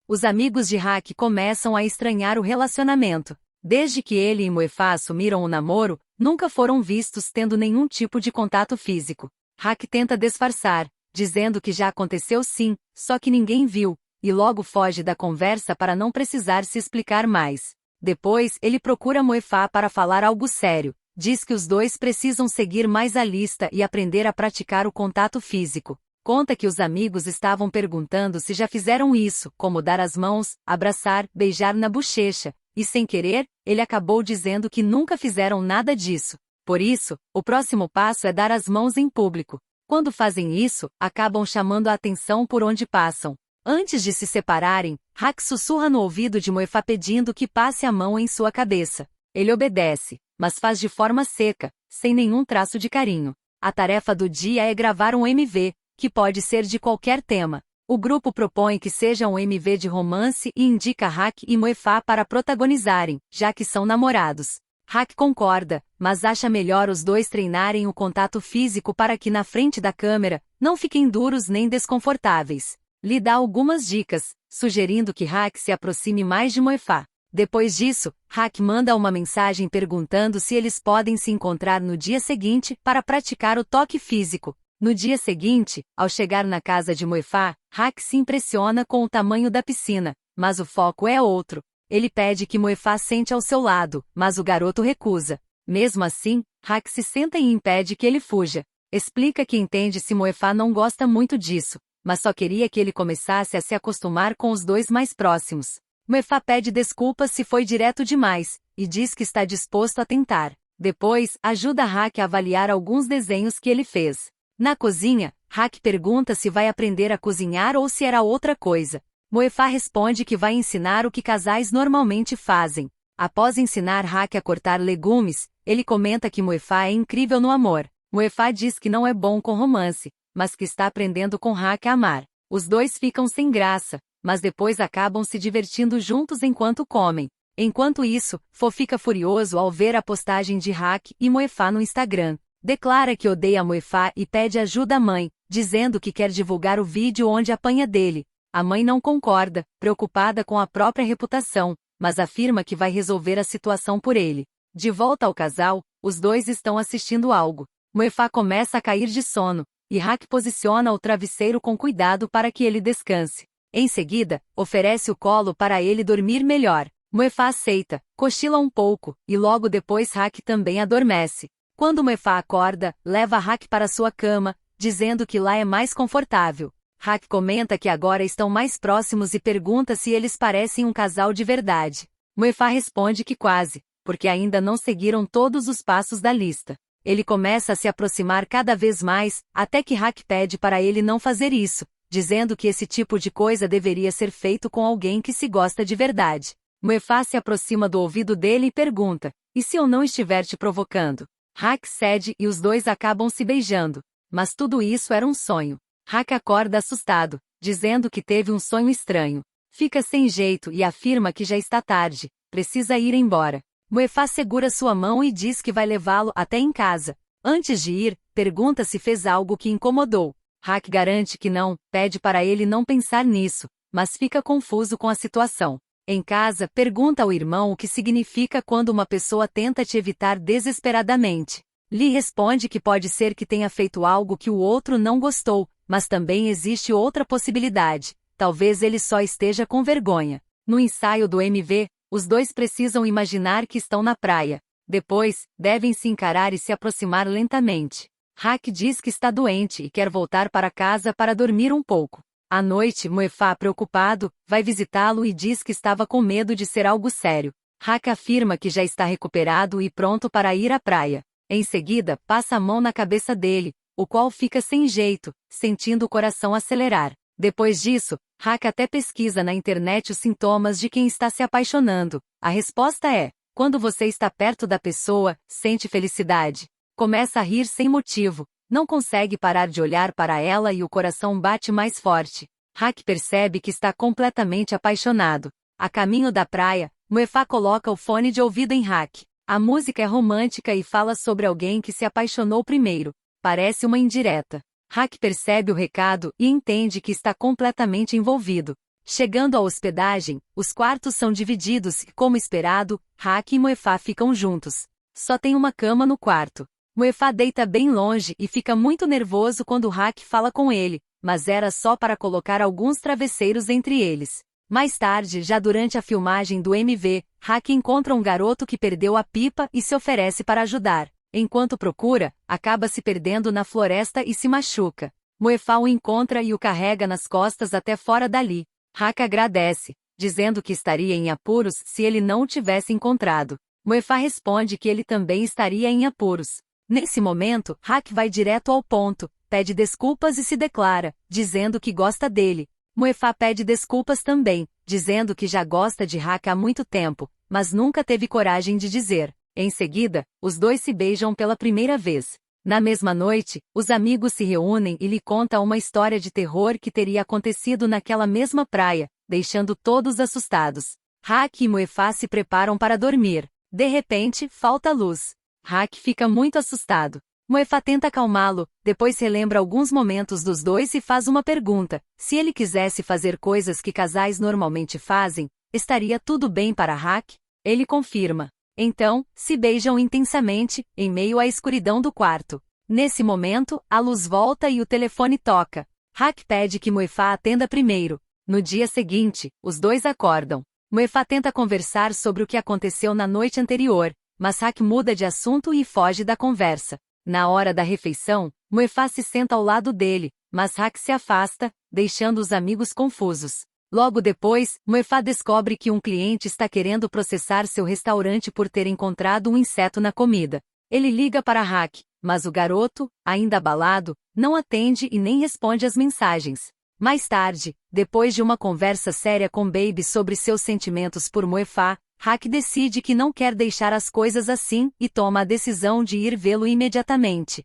os amigos de Hak começam a estranhar o relacionamento. Desde que ele e Moefá assumiram o namoro, nunca foram vistos tendo nenhum tipo de contato físico. Hak tenta disfarçar, dizendo que já aconteceu sim, só que ninguém viu, e logo foge da conversa para não precisar se explicar mais. Depois, ele procura Moefá para falar algo sério. Diz que os dois precisam seguir mais a lista e aprender a praticar o contato físico. Conta que os amigos estavam perguntando se já fizeram isso, como dar as mãos, abraçar, beijar na bochecha, e sem querer, ele acabou dizendo que nunca fizeram nada disso. Por isso, o próximo passo é dar as mãos em público. Quando fazem isso, acabam chamando a atenção por onde passam. Antes de se separarem, Hak sussurra no ouvido de Moefá pedindo que passe a mão em sua cabeça. Ele obedece, mas faz de forma seca, sem nenhum traço de carinho. A tarefa do dia é gravar um MV, que pode ser de qualquer tema. O grupo propõe que seja um MV de romance e indica Hak e Moefá para protagonizarem, já que são namorados. Hak concorda, mas acha melhor os dois treinarem o contato físico para que na frente da câmera, não fiquem duros nem desconfortáveis. Lhe dá algumas dicas, sugerindo que Hak se aproxime mais de Moefá. Depois disso, Hak manda uma mensagem perguntando se eles podem se encontrar no dia seguinte para praticar o toque físico. No dia seguinte, ao chegar na casa de Moefá, Hak se impressiona com o tamanho da piscina, mas o foco é outro. Ele pede que Moefá sente ao seu lado, mas o garoto recusa. Mesmo assim, Hak se senta e impede que ele fuja. Explica que entende se Moefá não gosta muito disso, mas só queria que ele começasse a se acostumar com os dois mais próximos. Moefá pede desculpas se foi direto demais, e diz que está disposto a tentar. Depois, ajuda Hak a avaliar alguns desenhos que ele fez. Na cozinha, Hak pergunta se vai aprender a cozinhar ou se era outra coisa. Moefá responde que vai ensinar o que casais normalmente fazem. Após ensinar Hak a cortar legumes, ele comenta que Moefá é incrível no amor. Moefá diz que não é bom com romance, mas que está aprendendo com Hak a amar. Os dois ficam sem graça, mas depois acabam se divertindo juntos enquanto comem. Enquanto isso, Fo fica furioso ao ver a postagem de Hak e Moefá no Instagram. Declara que odeia Moefá e pede ajuda à mãe, dizendo que quer divulgar o vídeo onde apanha dele. A mãe não concorda, preocupada com a própria reputação, mas afirma que vai resolver a situação por ele. De volta ao casal, os dois estão assistindo algo. Moefá começa a cair de sono, e Hak posiciona o travesseiro com cuidado para que ele descanse. Em seguida, oferece o colo para ele dormir melhor. Moefá aceita, cochila um pouco, e logo depois Hak também adormece. Quando Moefá acorda, leva Hak para sua cama, dizendo que lá é mais confortável. Hak comenta que agora estão mais próximos e pergunta se eles parecem um casal de verdade. Moefá responde que quase, porque ainda não seguiram todos os passos da lista. Ele começa a se aproximar cada vez mais, até que Hak pede para ele não fazer isso, dizendo que esse tipo de coisa deveria ser feito com alguém que se gosta de verdade. Moefá se aproxima do ouvido dele e pergunta: "E se eu não estiver te provocando?" Hak cede e os dois acabam se beijando. Mas tudo isso era um sonho. Hak acorda assustado, dizendo que teve um sonho estranho. Fica sem jeito e afirma que já está tarde, precisa ir embora. Moefá segura sua mão e diz que vai levá-lo até em casa. Antes de ir, pergunta se fez algo que incomodou. Hak garante que não, pede para ele não pensar nisso, mas fica confuso com a situação. Em casa, pergunta ao irmão o que significa quando uma pessoa tenta te evitar desesperadamente. Lee responde que pode ser que tenha feito algo que o outro não gostou, mas também existe outra possibilidade. Talvez ele só esteja com vergonha. No ensaio do MV, os dois precisam imaginar que estão na praia. Depois, devem se encarar e se aproximar lentamente. Hak diz que está doente e quer voltar para casa para dormir um pouco. À noite, Moefá, preocupado, vai visitá-lo e diz que estava com medo de ser algo sério. Hak afirma que já está recuperado e pronto para ir à praia. Em seguida, passa a mão na cabeça dele, o qual fica sem jeito, sentindo o coração acelerar. Depois disso, Hak até pesquisa na internet os sintomas de quem está se apaixonando. A resposta é: quando você está perto da pessoa, sente felicidade. Começa a rir sem motivo. Não consegue parar de olhar para ela e o coração bate mais forte. Hak percebe que está completamente apaixonado. A caminho da praia, Moefá coloca o fone de ouvido em Hak. A música é romântica e fala sobre alguém que se apaixonou primeiro. Parece uma indireta. Hak percebe o recado e entende que está completamente envolvido. Chegando à hospedagem, os quartos são divididos e, como esperado, Hak e Muefá ficam juntos. Só tem uma cama no quarto. Muefá deita bem longe e fica muito nervoso quando Hak fala com ele, mas era só para colocar alguns travesseiros entre eles. Mais tarde, já durante a filmagem do MV, Hak encontra um garoto que perdeu a pipa e se oferece para ajudar. Enquanto procura, acaba se perdendo na floresta e se machuca. Muefá o encontra e o carrega nas costas até fora dali. Hak agradece, dizendo que estaria em apuros se ele não o tivesse encontrado. Muefá responde que ele também estaria em apuros. Nesse momento, Hak vai direto ao ponto, pede desculpas e se declara, dizendo que gosta dele. Muefá pede desculpas também, dizendo que já gosta de Hak há muito tempo, mas nunca teve coragem de dizer. Em seguida, os dois se beijam pela primeira vez. Na mesma noite, os amigos se reúnem e lhe contam uma história de terror que teria acontecido naquela mesma praia, deixando todos assustados. Hak e Muefá se preparam para dormir. De repente, falta luz. Hak fica muito assustado. Muefá tenta acalmá-lo, depois relembra alguns momentos dos dois e faz uma pergunta. Se ele quisesse fazer coisas que casais normalmente fazem, estaria tudo bem para Hak? Ele confirma. Então, se beijam intensamente, em meio à escuridão do quarto. Nesse momento, a luz volta e o telefone toca. Hak pede que Muefá atenda primeiro. No dia seguinte, os dois acordam. Muefá tenta conversar sobre o que aconteceu na noite anterior, mas Hak muda de assunto e foge da conversa. Na hora da refeição, Muefá se senta ao lado dele, mas Hak se afasta, deixando os amigos confusos. Logo depois, Muefá descobre que um cliente está querendo processar seu restaurante por ter encontrado um inseto na comida. Ele liga para Hak, mas o garoto, ainda abalado, não atende e nem responde às mensagens. Mais tarde, depois de uma conversa séria com Baby sobre seus sentimentos por Muefá, Hak decide que não quer deixar as coisas assim e toma a decisão de ir vê-lo imediatamente.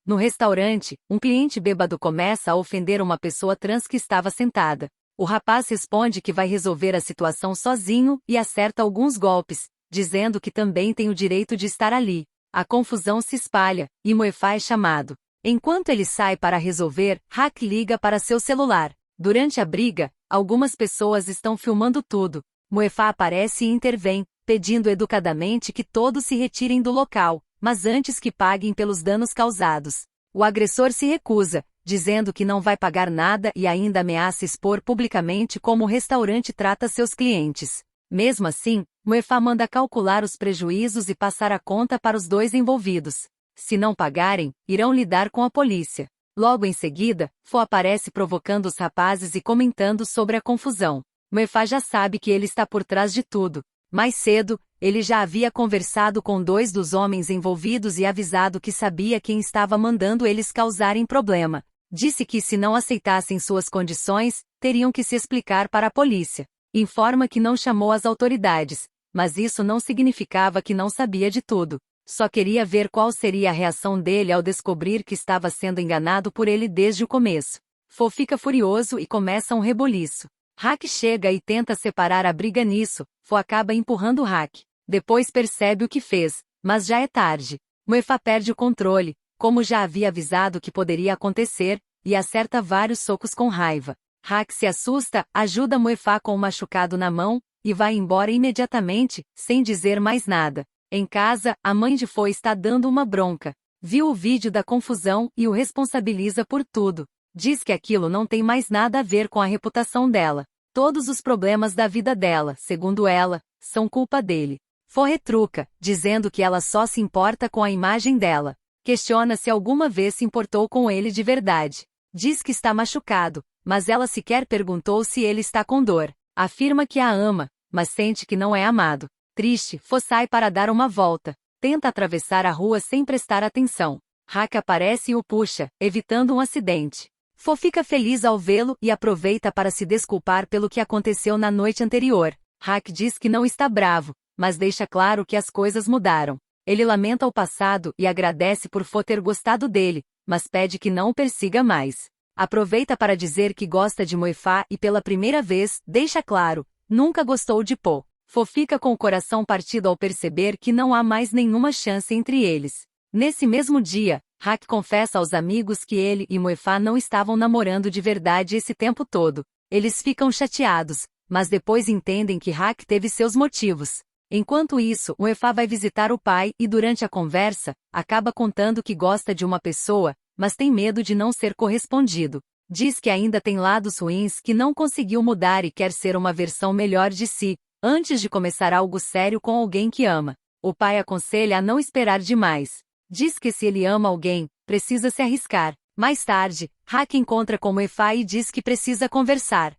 No restaurante, um cliente bêbado começa a ofender uma pessoa trans que estava sentada. O rapaz responde que vai resolver a situação sozinho e acerta alguns golpes, dizendo que também tem o direito de estar ali. A confusão se espalha, e Muefá é chamado. Enquanto ele sai para resolver, Hak liga para seu celular. Durante a briga, algumas pessoas estão filmando tudo. Muefá aparece e intervém, pedindo educadamente que todos se retirem do local, mas antes que paguem pelos danos causados. O agressor se recusa, dizendo que não vai pagar nada e ainda ameaça expor publicamente como o restaurante trata seus clientes. Mesmo assim, Muefá manda calcular os prejuízos e passar a conta para os dois envolvidos. Se não pagarem, irão lidar com a polícia. Logo em seguida, Fo aparece provocando os rapazes e comentando sobre a confusão. Muefá já sabe que ele está por trás de tudo. Mais cedo, ele já havia conversado com dois dos homens envolvidos e avisado que sabia quem estava mandando eles causarem problema. Disse que se não aceitassem suas condições, teriam que se explicar para a polícia. Informa que não chamou as autoridades, mas isso não significava que não sabia de tudo. Só queria ver qual seria a reação dele ao descobrir que estava sendo enganado por ele desde o começo. Fo fica furioso e começa um reboliço. Hak chega e tenta separar a briga nisso, Fo acaba empurrando Hak. Depois percebe o que fez, mas já é tarde. Muefá perde o controle, como já havia avisado que poderia acontecer, e acerta vários socos com raiva. Hak se assusta, ajuda Muefá com o machucado na mão, e vai embora imediatamente, sem dizer mais nada. Em casa, a mãe de Fo está dando uma bronca. Viu o vídeo da confusão e o responsabiliza por tudo. Diz que aquilo não tem mais nada a ver com a reputação dela. Todos os problemas da vida dela, segundo ela, são culpa dele. Fo retruca, dizendo que ela só se importa com a imagem dela. Questiona se alguma vez se importou com ele de verdade. Diz que está machucado, mas ela sequer perguntou se ele está com dor. Afirma que a ama, mas sente que não é amado. Triste, Fo sai para dar uma volta. Tenta atravessar a rua sem prestar atenção. Hak aparece e o puxa, evitando um acidente. Fo fica feliz ao vê-lo e aproveita para se desculpar pelo que aconteceu na noite anterior. Hak diz que não está bravo, mas deixa claro que as coisas mudaram. Ele lamenta o passado e agradece por Fo ter gostado dele, mas pede que não o persiga mais. Aproveita para dizer que gosta de Muefá e pela primeira vez, deixa claro, nunca gostou de Po. Fo fica com o coração partido ao perceber que não há mais nenhuma chance entre eles. Nesse mesmo dia, Hak confessa aos amigos que ele e Muefá não estavam namorando de verdade esse tempo todo. Eles ficam chateados, mas depois entendem que Hak teve seus motivos. Enquanto isso, Muefá vai visitar o pai e durante a conversa, acaba contando que gosta de uma pessoa, mas tem medo de não ser correspondido. Diz que ainda tem lados ruins que não conseguiu mudar e quer ser uma versão melhor de si, antes de começar algo sério com alguém que ama. O pai aconselha a não esperar demais. Diz que se ele ama alguém, precisa se arriscar. Mais tarde, Hak encontra com Muefá e diz que precisa conversar.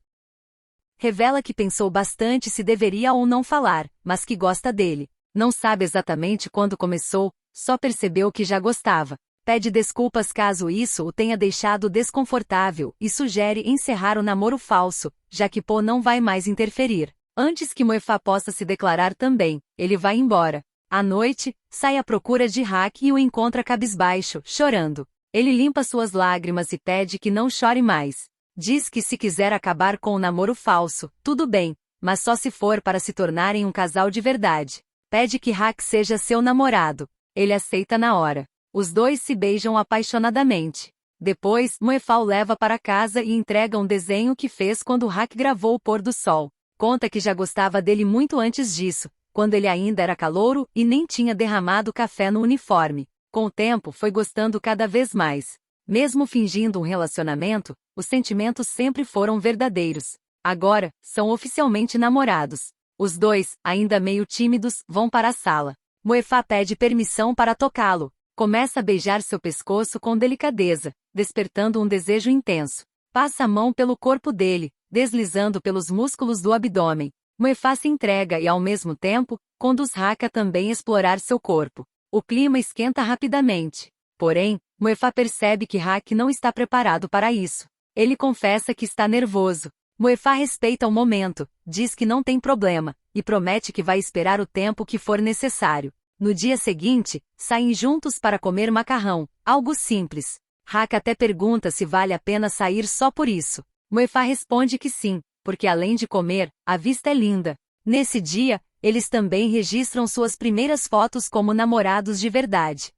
Revela que pensou bastante se deveria ou não falar, mas que gosta dele. Não sabe exatamente quando começou, só percebeu que já gostava. Pede desculpas caso isso o tenha deixado desconfortável e sugere encerrar o namoro falso, já que Po não vai mais interferir. Antes que Muefá possa se declarar também, ele vai embora. À noite, sai à procura de Hak e o encontra cabisbaixo, chorando. Ele limpa suas lágrimas e pede que não chore mais. Diz que se quiser acabar com o namoro falso, tudo bem, mas só se for para se tornarem um casal de verdade. Pede que Hak seja seu namorado. Ele aceita na hora. Os dois se beijam apaixonadamente. Depois, Muefá o leva para casa e entrega um desenho que fez quando Hak gravou o pôr do sol. Conta que já gostava dele muito antes disso, quando ele ainda era calouro e nem tinha derramado café no uniforme. Com o tempo foi gostando cada vez mais. Mesmo fingindo um relacionamento, os sentimentos sempre foram verdadeiros. Agora, são oficialmente namorados. Os dois, ainda meio tímidos, vão para a sala. Muefá pede permissão para tocá-lo. Começa a beijar seu pescoço com delicadeza, despertando um desejo intenso. Passa a mão pelo corpo dele, deslizando pelos músculos do abdômen. Muefá se entrega e ao mesmo tempo, conduz Hak a também explorar seu corpo. O clima esquenta rapidamente. Porém, Muefá percebe que Hak não está preparado para isso. Ele confessa que está nervoso. Muefá respeita o momento, diz que não tem problema, e promete que vai esperar o tempo que for necessário. No dia seguinte, saem juntos para comer macarrão, algo simples. Hak até pergunta se vale a pena sair só por isso. Muefá responde que sim, porque além de comer, a vista é linda. Nesse dia, eles também registram suas primeiras fotos como namorados de verdade.